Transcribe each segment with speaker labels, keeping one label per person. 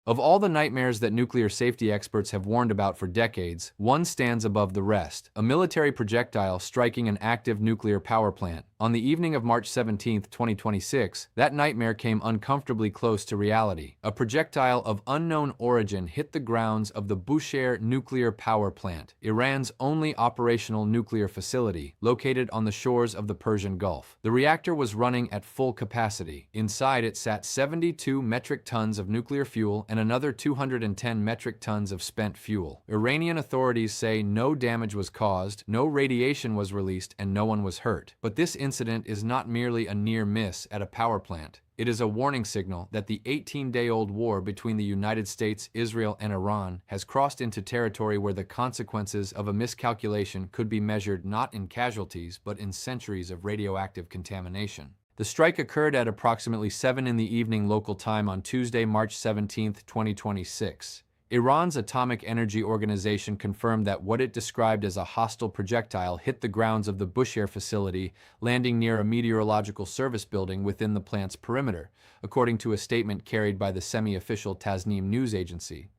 Speaker 1: Of all the nightmares that nuclear safety experts have warned about for decades, one stands above the rest: a military projectile striking an active nuclear power plant. On the evening of March 17, 2026, that nightmare came uncomfortably close to reality. A projectile of unknown origin hit the grounds of the Bushehr nuclear power plant, Iran's only operational nuclear facility, located on the shores of the Persian Gulf. The reactor was running at full capacity. Inside it sat 72 metric tons of nuclear fuel and another 210 metric tons of spent fuel. Iranian authorities say no damage was caused, no radiation was released, and no one was hurt. But this incident is not merely a near miss at a power plant. It is a warning signal that the 18-day-old war between the United States, Israel, and Iran has crossed into territory where the consequences of a miscalculation could be measured not in casualties but in centuries of radioactive contamination. The strike occurred at approximately 7 in the evening local time on Tuesday, March 17, 2026. Iran's Atomic Energy Organization confirmed that what it described as a hostile projectile hit the grounds of the Bushehr facility, landing near a meteorological service building within the plant's perimeter, according to a statement carried by the semi-official Tasnim news agency.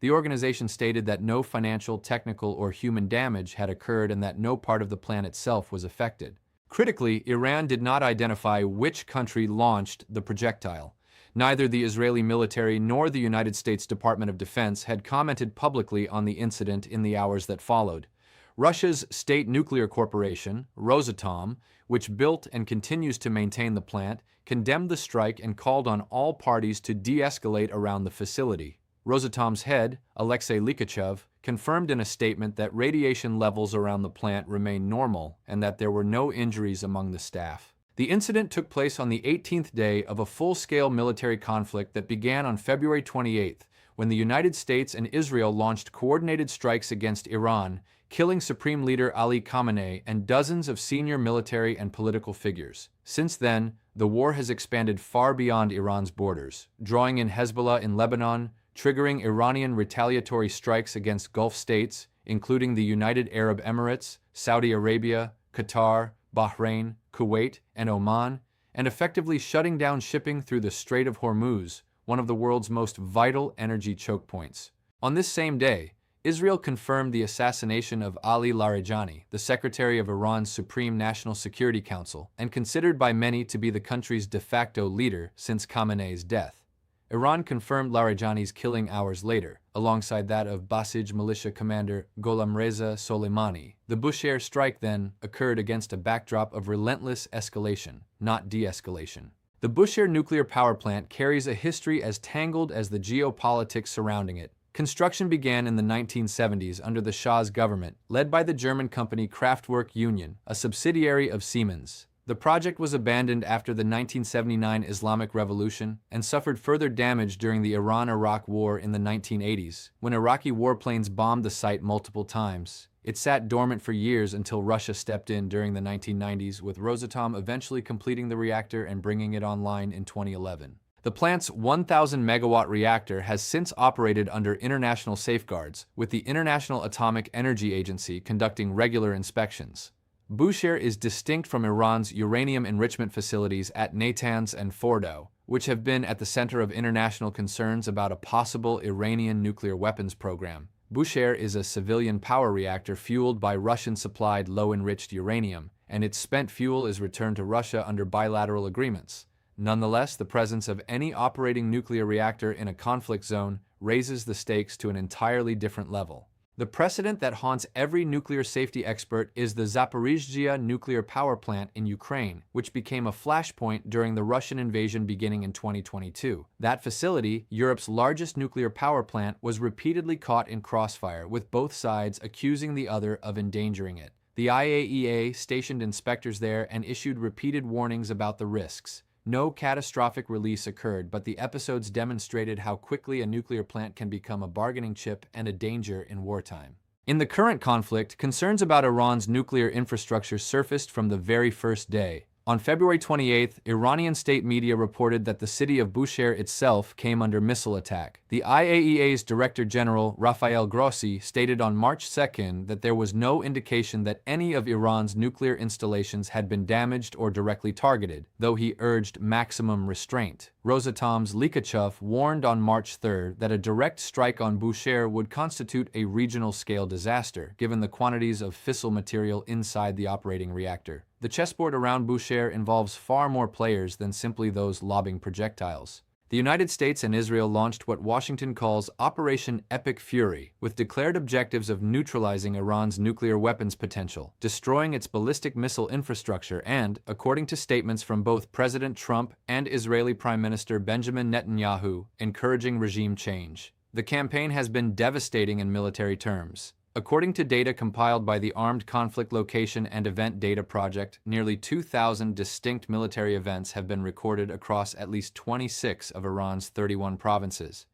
Speaker 1: The organization stated that no financial, technical, or human damage had occurred and that no part of the plant itself was affected. Critically, Iran did not identify which country launched the projectile. Neither the Israeli military nor the United States Department of Defense had commented publicly on the incident in the hours that followed. Russia's state nuclear corporation, Rosatom, which built and continues to maintain the plant, condemned the strike and called on all parties to de-escalate around the facility. Rosatom's head, Alexei Likachev, confirmed in a statement that radiation levels around the plant remain normal and that there were no injuries among the staff. The incident took place on the 18th day of a full-scale military conflict that began on February 28, when the United States and Israel launched coordinated strikes against Iran, killing Supreme Leader Ali Khamenei and dozens of senior military and political figures. Since then, the war has expanded far beyond Iran's borders, drawing in Hezbollah in Lebanon, triggering Iranian retaliatory strikes against Gulf states, including the United Arab Emirates, Saudi Arabia, Qatar, Bahrain, Kuwait, and Oman, and effectively shutting down shipping through the Strait of Hormuz, one of the world's most vital energy choke points. On this same day, Israel confirmed the assassination of Ali Larijani, the secretary of Iran's Supreme National Security Council, and considered by many to be the country's de facto leader since Khamenei's death. Iran confirmed Larijani's killing hours later, alongside that of Basij militia commander Gholamreza Soleimani. The Bushehr strike then occurred against a backdrop of relentless escalation, not de-escalation. The Bushehr nuclear power plant carries a history as tangled as the geopolitics surrounding it. Construction began in the 1970s under the Shah's government, led by the German company Kraftwerk Union, a subsidiary of Siemens. The project was abandoned after the 1979 Islamic Revolution and suffered further damage during the Iran-Iraq War in the 1980s, when Iraqi warplanes bombed the site multiple times. It sat dormant for years until Russia stepped in during the 1990s, with Rosatom eventually completing the reactor and bringing it online in 2011. The plant's 1,000-megawatt reactor has since operated under international safeguards, with the International Atomic Energy Agency conducting regular inspections. Bushehr is distinct from Iran's uranium enrichment facilities at Natanz and Fordow, which have been at the center of international concerns about a possible Iranian nuclear weapons program. Bushehr is a civilian power reactor fueled by Russian-supplied low-enriched uranium, and its spent fuel is returned to Russia under bilateral agreements. Nonetheless, the presence of any operating nuclear reactor in a conflict zone raises the stakes to an entirely different level. The precedent that haunts every nuclear safety expert is the Zaporizhzhia nuclear power plant in Ukraine, which became a flashpoint during the Russian invasion beginning in 2022. That facility, Europe's largest nuclear power plant, was repeatedly caught in crossfire, with both sides accusing the other of endangering it. The IAEA stationed inspectors there and issued repeated warnings about the risks. No catastrophic release occurred, but the episodes demonstrated how quickly a nuclear plant can become a bargaining chip and a danger in wartime. In the current conflict, concerns about Iran's nuclear infrastructure surfaced from the very first day. On February 28, Iranian state media reported that the city of Bushehr itself came under missile attack. The The IAEA's Director General Rafael Grossi stated on March 2nd that there was no indication that any of Iran's nuclear installations had been damaged or directly targeted, though he urged maximum restraint. Rosatom's Likhachev warned on March 3rd that a direct strike on Bushehr would constitute a regional-scale disaster, given the quantities of fissile material inside the operating reactor. The chessboard around Bushehr involves far more players than simply those lobbing projectiles. The United States and Israel launched what Washington calls Operation Epic Fury, with declared objectives of neutralizing Iran's nuclear weapons potential, destroying its ballistic missile infrastructure, and, according to statements from both President Trump and Israeli Prime Minister Benjamin Netanyahu, encouraging regime change. The campaign has been devastating in military terms. According to data compiled by the Armed Conflict Location and Event Data Project, nearly 2,000 distinct military events have been recorded across at least 26 of Iran's 31 provinces.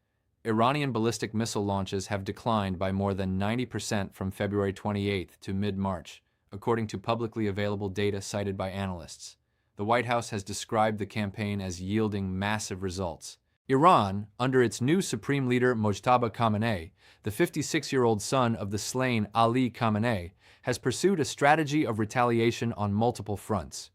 Speaker 1: Iranian ballistic missile launches have declined by more than 90% from February 28 to mid-March, according to publicly available data cited by analysts. The White House has described the campaign as yielding massive results. Iran, under its new supreme leader Mojtaba Khamenei, the 56-year-old son of the slain Ali Khamenei, has pursued a strategy of retaliation on multiple fronts.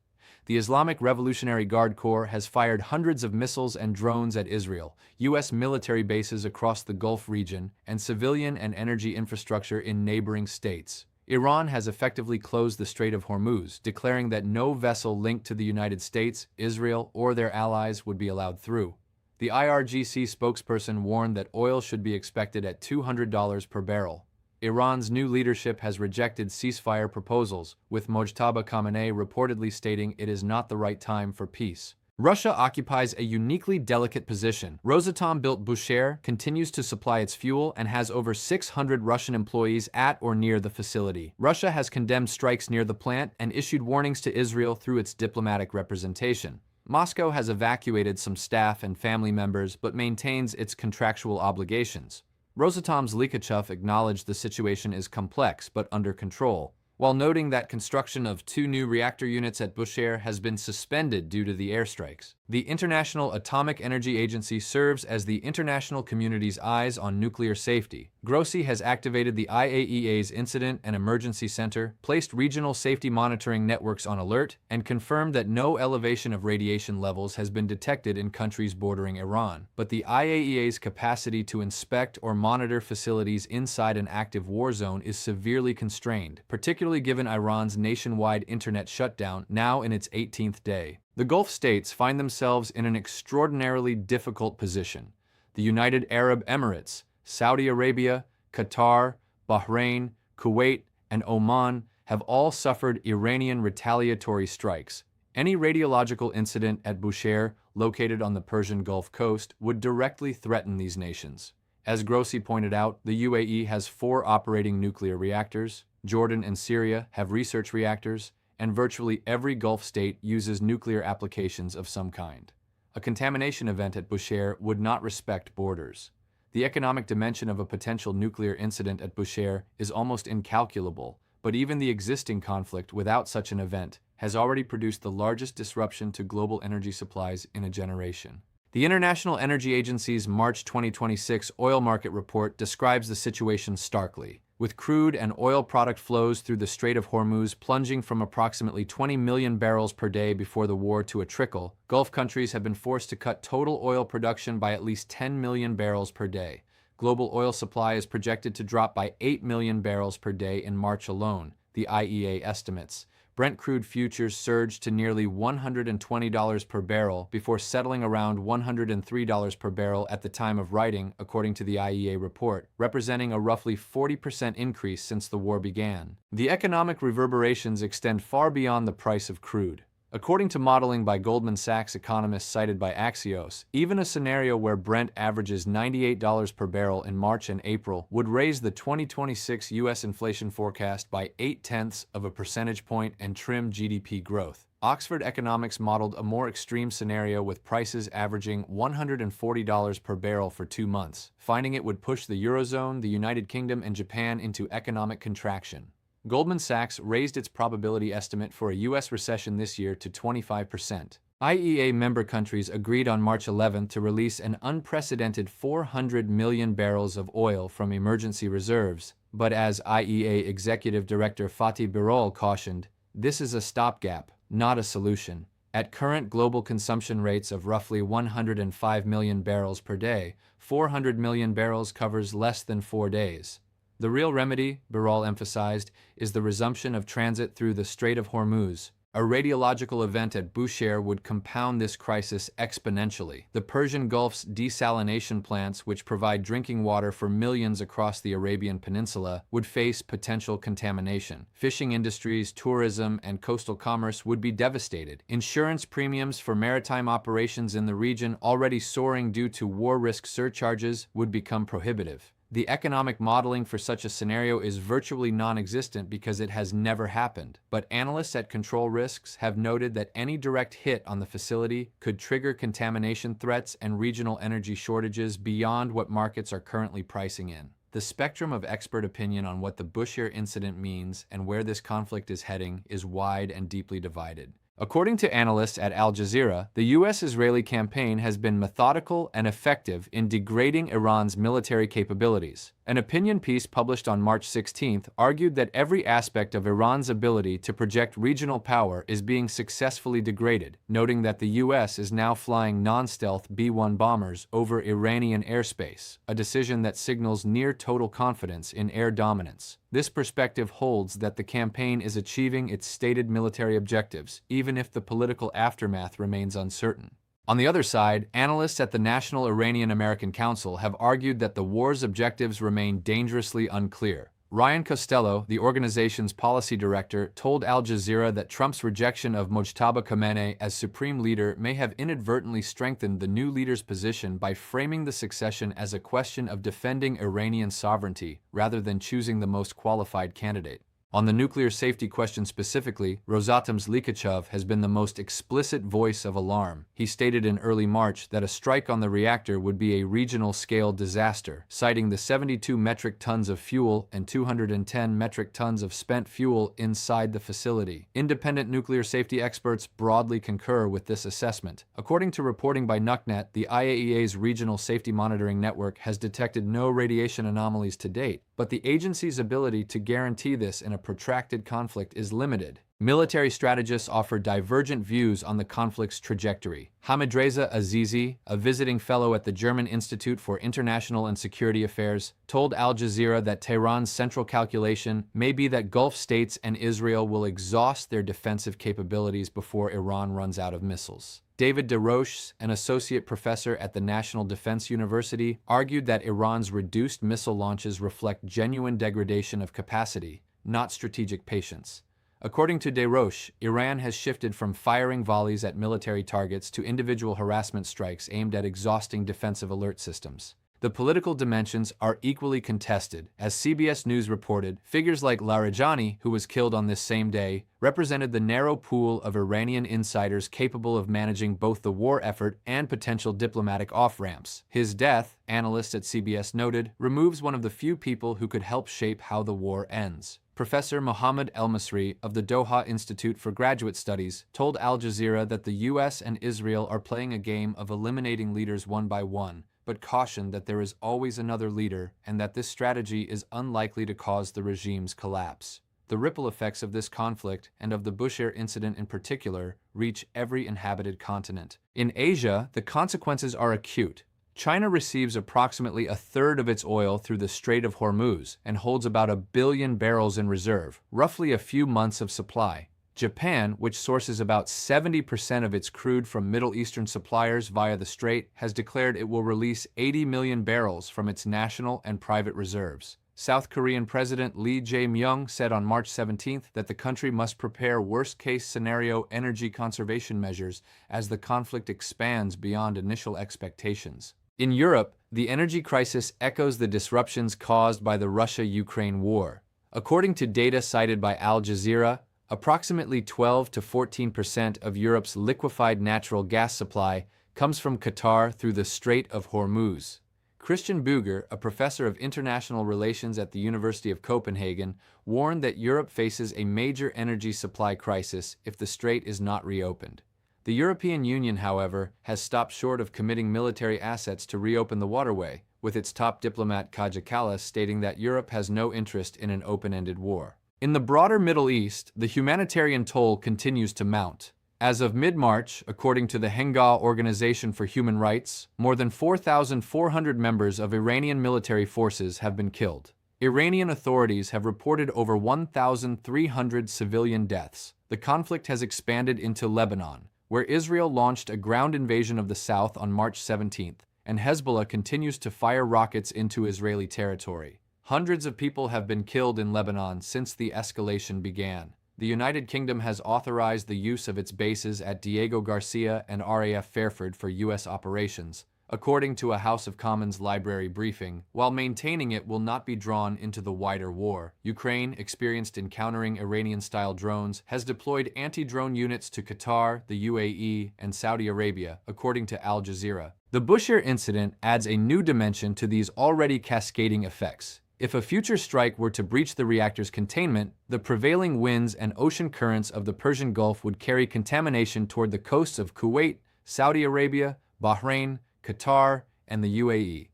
Speaker 1: The Islamic Revolutionary Guard Corps has fired hundreds of missiles and drones at Israel, U.S. military bases across the Gulf region, and civilian and energy infrastructure in neighboring states. Iran has effectively closed the Strait of Hormuz, declaring that no vessel linked to the United States, Israel, or their allies would be allowed through. The IRGC spokesperson warned that oil should be expected at $200 per barrel. Iran's new leadership has rejected ceasefire proposals, with Mojtaba Khamenei reportedly stating it is not the right time for peace. Russia occupies a uniquely delicate position. Rosatom-built Bushehr continues to supply its fuel and has over 600 Russian employees at or near the facility. Russia has condemned strikes near the plant and issued warnings to Israel through its diplomatic representation. Moscow has evacuated some staff and family members but maintains its contractual obligations. Rosatom's Likhachev acknowledged the situation is complex but under control, while noting that construction of 2 new reactor units at Bushehr has been suspended due to the airstrikes. The International Atomic Energy Agency serves as the international community's eyes on nuclear safety. Grossi has activated the IAEA's Incident and Emergency Center, placed regional safety monitoring networks on alert, and confirmed that no elevation of radiation levels has been detected in countries bordering Iran. But the IAEA's capacity to inspect or monitor facilities inside an active war zone is severely constrained, particularly given Iran's nationwide internet shutdown, now in its 18th day. The Gulf states find themselves in an extraordinarily difficult position. The United Arab Emirates, Saudi Arabia, Qatar, Bahrain, Kuwait, and Oman have all suffered Iranian retaliatory strikes. Any radiological incident at Bushehr, located on the Persian Gulf coast, would directly threaten these nations. As Grossi pointed out, the UAE has 4 operating nuclear reactors, Jordan and Syria have research reactors, and virtually every Gulf state uses nuclear applications of some kind. A contamination event at Bushehr would not respect borders. The economic dimension of a potential nuclear incident at Bushehr is almost incalculable, but even the existing conflict without such an event has already produced the largest disruption to global energy supplies in a generation. The International Energy Agency's March 2026 oil market report describes the situation starkly, with crude and oil product flows through the Strait of Hormuz plunging from approximately 20 million barrels per day before the war to a trickle. Gulf countries have been forced to cut total oil production by at least 10 million barrels per day. Global oil supply is projected to drop by 8 million barrels per day in March alone, the IEA estimates. Brent crude futures surged to nearly $120 per barrel before settling around $103 per barrel at the time of writing, according to the IEA report, representing a roughly 40% increase since the war began. The economic reverberations extend far beyond the price of crude. According to modeling by Goldman Sachs economists cited by Axios, even a scenario where Brent averages $98 per barrel in March and April would raise the 2026 U.S. inflation forecast by 0.8 of a percentage point and trim GDP growth. Oxford Economics modeled a more extreme scenario with prices averaging $140 per barrel for 2 months, finding it would push the Eurozone, the United Kingdom, and Japan into economic contraction. Goldman Sachs raised its probability estimate for a U.S. recession this year to 25%. IEA member countries agreed on March 11 to release an unprecedented 400 million barrels of oil from emergency reserves, but as IEA Executive Director Fatih Birol cautioned, this is a stopgap, not a solution. At current global consumption rates of roughly 105 million barrels per day, 400 million barrels covers less than 4 days. The real remedy, Birol emphasized, is the resumption of transit through the Strait of Hormuz. A radiological event at Bushehr would compound this crisis exponentially. The Persian Gulf's desalination plants, which provide drinking water for millions across the Arabian Peninsula, would face potential contamination. Fishing industries, tourism, and coastal commerce would be devastated. Insurance premiums for maritime operations in the region, already soaring due to war risk surcharges, would become prohibitive. The economic modeling for such a scenario is virtually non-existent because it has never happened. But analysts at Control Risks have noted that any direct hit on the facility could trigger contamination threats and regional energy shortages beyond what markets are currently pricing in. The spectrum of expert opinion on what the Bushehr incident means and where this conflict is heading is wide and deeply divided. According to analysts at Al Jazeera, the U.S.-Israeli campaign has been methodical and effective in degrading Iran's military capabilities. An opinion piece published on March 16 argued that every aspect of Iran's ability to project regional power is being successfully degraded, noting that the U.S. is now flying non-stealth B-1 bombers over Iranian airspace, a decision that signals near total confidence in air dominance. This perspective holds that the campaign is achieving its stated military objectives, even if the political aftermath remains uncertain. On the other side, analysts at the National Iranian-American Council have argued that the war's objectives remain dangerously unclear. Ryan Costello, the organization's policy director, told Al Jazeera that Trump's rejection of Mojtaba Khamenei as supreme leader may have inadvertently strengthened the new leader's position by framing the succession as a question of defending Iranian sovereignty rather than choosing the most qualified candidate. On the nuclear safety question specifically, Rosatom's Likhachev has been the most explicit voice of alarm. He stated in early March that a strike on the reactor would be a regional-scale disaster, citing the 72 metric tons of fuel and 210 metric tons of spent fuel inside the facility. Independent nuclear safety experts broadly concur with this assessment. According to reporting by NUCNet, the IAEA's Regional Safety Monitoring Network has detected no radiation anomalies to date, but the agency's ability to guarantee this in a protracted conflict is limited. Military strategists offer divergent views on the conflict's trajectory. Hamidreza Azizi, a visiting fellow at the German Institute for International and Security Affairs, told Al Jazeera that Tehran's central calculation may be that Gulf states and Israel will exhaust their defensive capabilities before Iran runs out of missiles. David DeRoche, an associate professor at the National Defense University, argued that Iran's reduced missile launches reflect genuine degradation of capacity, not strategic patience. According to DeRoche, Iran has shifted from firing volleys at military targets to individual harassment strikes aimed at exhausting defensive alert systems. The political dimensions are equally contested. As CBS News reported, figures like Larijani, who was killed on this same day, represented the narrow pool of Iranian insiders capable of managing both the war effort and potential diplomatic off-ramps. His death, analysts at CBS noted, removes one of the few people who could help shape how the war ends. Professor Mohammed El-Masri of the Doha Institute for Graduate Studies told Al Jazeera that the U.S. and Israel are playing a game of eliminating leaders one by one, but cautioned that there is always another leader and that this strategy is unlikely to cause the regime's collapse. The ripple effects of this conflict, and of the Bushehr incident in particular, reach every inhabited continent. In Asia, the consequences are acute. China receives approximately a third of its oil through the Strait of Hormuz and holds about 1 billion barrels in reserve, roughly a few months of supply. Japan, which sources about 70% of its crude from Middle Eastern suppliers via the strait, has declared it will release 80 million barrels from its national and private reserves. South Korean President Lee Jae-myung said on March 17 that the country must prepare worst-case scenario energy conservation measures as the conflict expands beyond initial expectations. In Europe, the energy crisis echoes the disruptions caused by the Russia-Ukraine war. According to data cited by Al Jazeera, approximately 12 to 14% of Europe's liquefied natural gas supply comes from Qatar through the Strait of Hormuz. Christian Buger, a professor of international relations at the University of Copenhagen, warned that Europe faces a major energy supply crisis if the strait is not reopened. The European Union, however, has stopped short of committing military assets to reopen the waterway, with its top diplomat Kaja Kallas stating that Europe has no interest in an open-ended war. In the broader Middle East, the humanitarian toll continues to mount. As of mid-March, according to the Henga Organization for Human Rights, more than 4,400 members of Iranian military forces have been killed. Iranian authorities have reported over 1,300 civilian deaths. The conflict has expanded into Lebanon, where Israel launched a ground invasion of the south on March 17th, and Hezbollah continues to fire rockets into Israeli territory. Hundreds of people have been killed in Lebanon since the escalation began. The United Kingdom has authorized the use of its bases at Diego Garcia and RAF Fairford for U.S. operations, according to a House of Commons library briefing, while maintaining it will not be drawn into the wider war. Ukraine, experienced in countering Iranian-style drones, has deployed anti-drone units to Qatar, the UAE, and Saudi Arabia, according to Al Jazeera. The Bushehr incident adds a new dimension to these already cascading effects. If a future strike were to breach the reactor's containment, the prevailing winds and ocean currents of the Persian Gulf would carry contamination toward the coasts of Kuwait, Saudi Arabia, Bahrain, Qatar, and the UAE.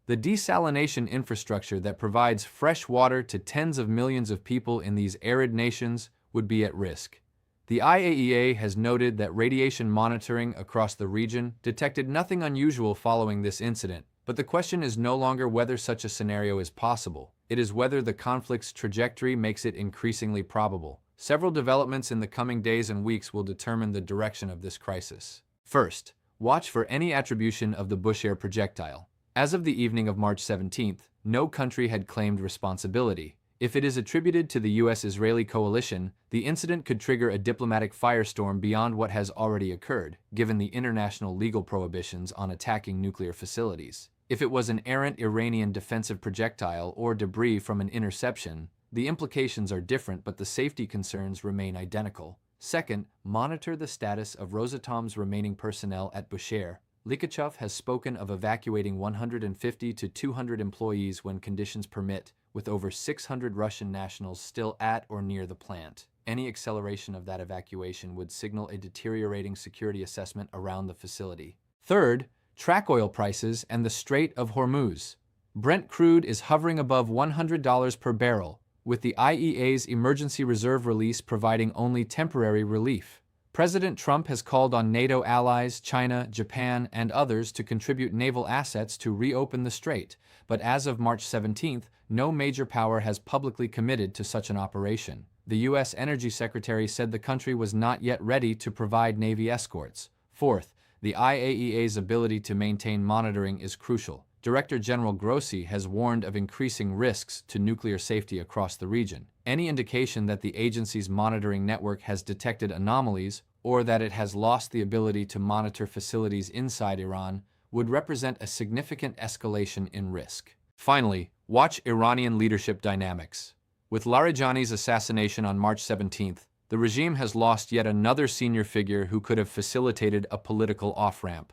Speaker 1: The desalination infrastructure that provides fresh water to tens of millions of people in these arid nations would be at risk. The IAEA has noted that radiation monitoring across the region detected nothing unusual following this incident, but the question is no longer whether such a scenario is possible. It is whether the conflict's trajectory makes it increasingly probable. Several developments in the coming days and weeks will determine the direction of this crisis. First, watch for any attribution of the Bushehr projectile. As of the evening of March 17th, no country had claimed responsibility. If it is attributed to the U.S.-Israeli coalition, the incident could trigger a diplomatic firestorm beyond what has already occurred, given the international legal prohibitions on attacking nuclear facilities. If it was an errant Iranian defensive projectile or debris from an interception, the implications are different, but the safety concerns remain identical. Second, monitor the status of Rosatom's remaining personnel at Bushehr. Likachev has spoken of evacuating 150 to 200 employees when conditions permit, with over 600 Russian nationals still at or near the plant. Any acceleration of that evacuation would signal a deteriorating security assessment around the facility. Third, track oil prices and the Strait of Hormuz. Brent crude is hovering above $100 per barrel, with the IEA's emergency reserve release providing only temporary relief. President Trump has called on NATO allies, China, Japan, and others to contribute naval assets to reopen the strait, but as of March 17th, no major power has publicly committed to such an operation. The U.S. Energy Secretary said the country was not yet ready to provide Navy escorts. Fourth, the IAEA's ability to maintain monitoring is crucial. Director General Grossi has warned of increasing risks to nuclear safety across the region. Any indication that the agency's monitoring network has detected anomalies or that it has lost the ability to monitor facilities inside Iran would represent a significant escalation in risk. Finally, watch Iranian leadership dynamics. With Larijani's assassination on March 17th, the regime has lost yet another senior figure who could have facilitated a political off-ramp.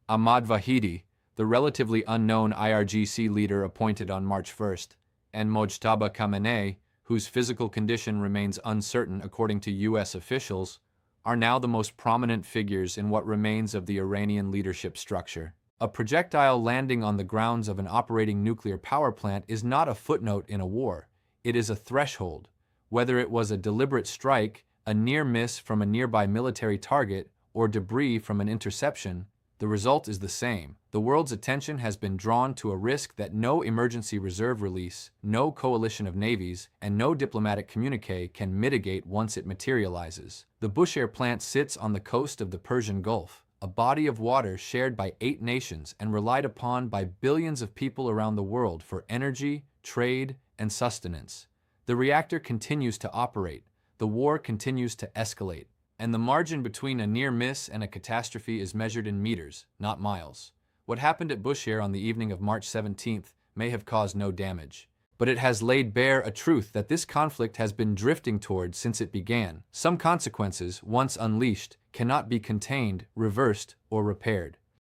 Speaker 1: Ahmad Vahidi, the relatively unknown IRGC leader appointed on March 1st, and Mojtaba Khamenei, whose physical condition remains uncertain according to U.S. officials, are now the most prominent figures in what remains of the Iranian leadership structure. A projectile landing on the grounds of an operating nuclear power plant is not a footnote in a war. It is a threshold. Whether it was a deliberate strike, a near miss from a nearby military target, or debris from an interception, the result is the same. The world's attention has been drawn to a risk that no emergency reserve release, no coalition of navies, and no diplomatic communique can mitigate once it materializes. The Bushehr plant sits on the coast of the Persian Gulf, a body of water shared by 8 nations and relied upon by billions of people around the world for energy, trade, and sustenance. The reactor continues to operate, the war continues to escalate, and the margin between a near miss and a catastrophe is measured in meters, not miles. What happened at Bushehr on the evening of March 17th may have caused no damage, but it has laid bare a truth that this conflict has been drifting toward since it began. Some consequences, once unleashed, cannot be contained, reversed, or repaired.